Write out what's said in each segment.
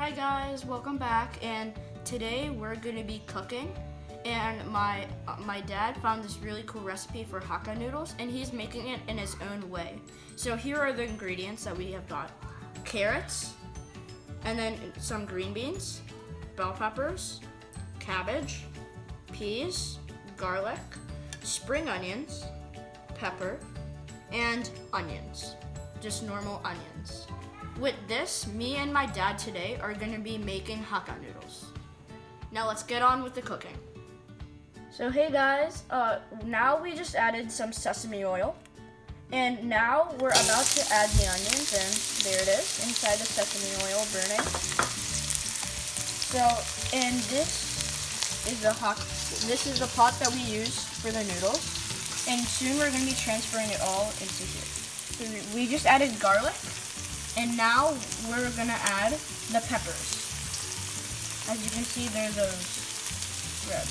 Hi guys, welcome back, and today we're going to be cooking, and my dad found this really cool recipe for Hakka Noodles, and he's making it in his own way. So here are the ingredients that we have got: carrots, and then some green beans, bell peppers, cabbage, peas, garlic, spring onions, pepper, and onions, just normal onions. With this, me and my dad today are going to be making Hakka Noodles. Now let's get on with the cooking. So hey guys, now we just added some sesame oil. And now we're about to add the onions, and there it is, inside the sesame oil burning. So, and this is the pot that we use for the noodles. And soon we're going to be transferring it all into here. So we just added garlic. And now we're gonna add the peppers. As you can see, they're those the red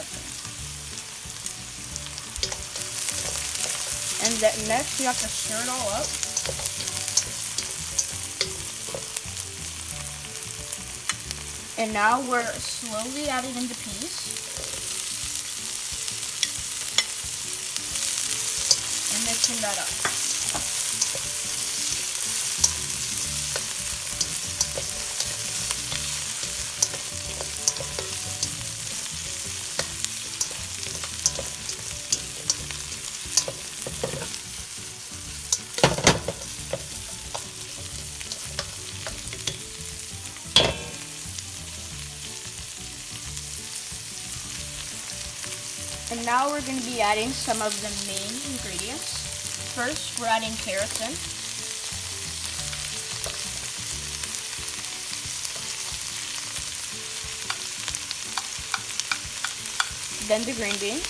things. And then next, you have to stir it all up. And now we're slowly adding in the peas. And mixing that up. And now we're going to be adding some of the main ingredients. First, we're adding carrots in. Then the green beans.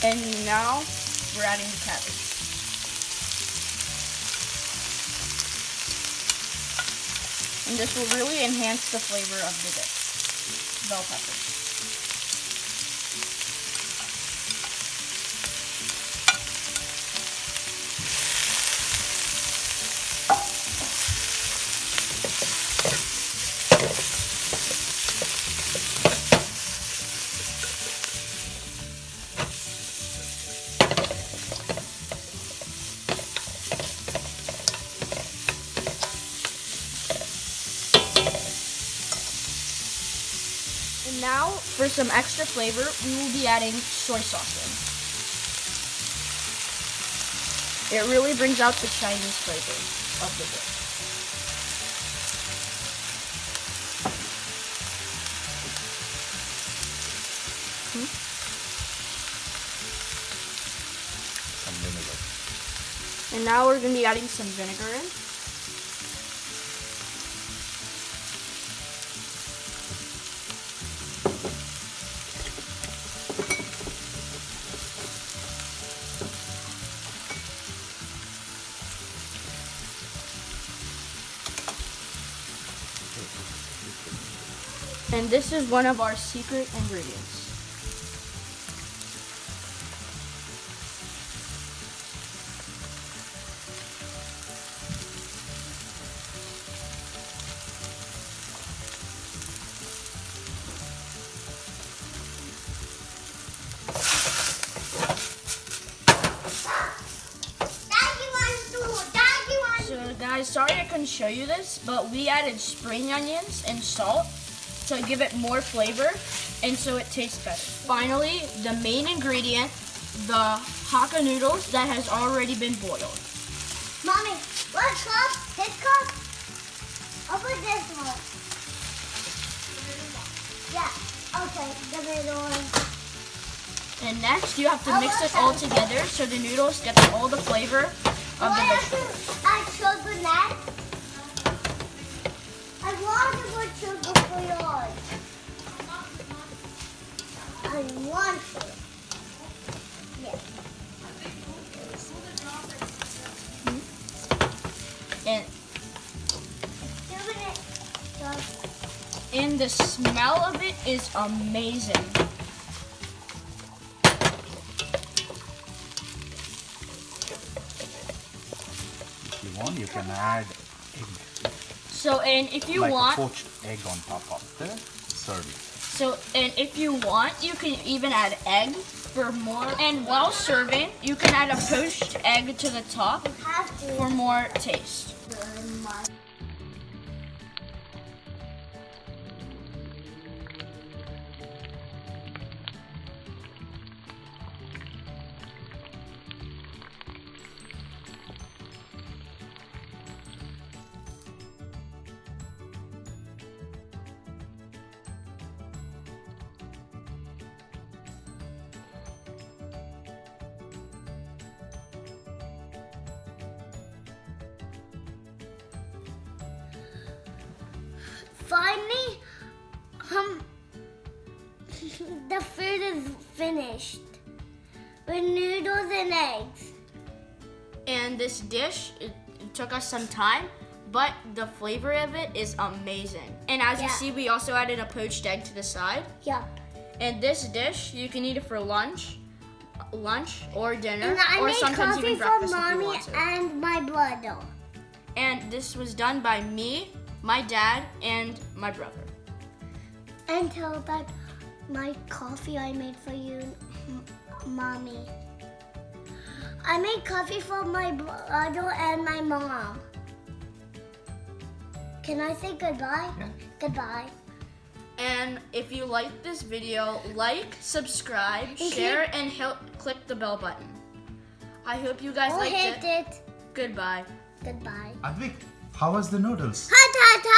And now we're adding the cabbage. And this will really enhance the flavor of the dish. Bell peppers. And now, for some extra flavor, we will be adding soy sauce in. It really brings out the Chinese flavor of the dish. Some vinegar. And now we're going to be adding some vinegar in. And this is one of our secret ingredients. So guys, sorry I couldn't show you this, but we added spring onions and salt to give it more flavor, and so it tastes better. Finally, the main ingredient, the Hakka noodles that has already been boiled. Mommy, what cup? This cup? I'll put this one. Yeah, okay, the middle one. And next, you have to mix it all together so the noodles get all the flavor of the vegetables. Add sugar next? I want to put sugar for yours. I want to. Yeah. And the smell of it is amazing. want, you can add egg, So, and if you like want, a poached egg on top of the serving. so, and if you want, you can even add egg for more. And while serving, you can add a poached egg to the top Have to. for more taste. Finally, the food is finished with noodles and eggs. And this dish, it took us some time, but the flavor of it is amazing. And as you Yeah. see, we also added a poached egg to the side. Yup. And this dish, you can eat it for lunch or dinner, And I or made sometimes coffee even for breakfast if you mommy want to. and my brother. And this was done by me, my dad, and my brother. And tell that my coffee I made for you, mommy. I made coffee for my brother and my mom. Can I say goodbye? Yeah. Goodbye. And if you like this video, like, subscribe, And share, and click the bell button. I hope you guys Or liked hit it. it. Goodbye. Goodbye. Advik, how was the noodles? Hot, hot, hot.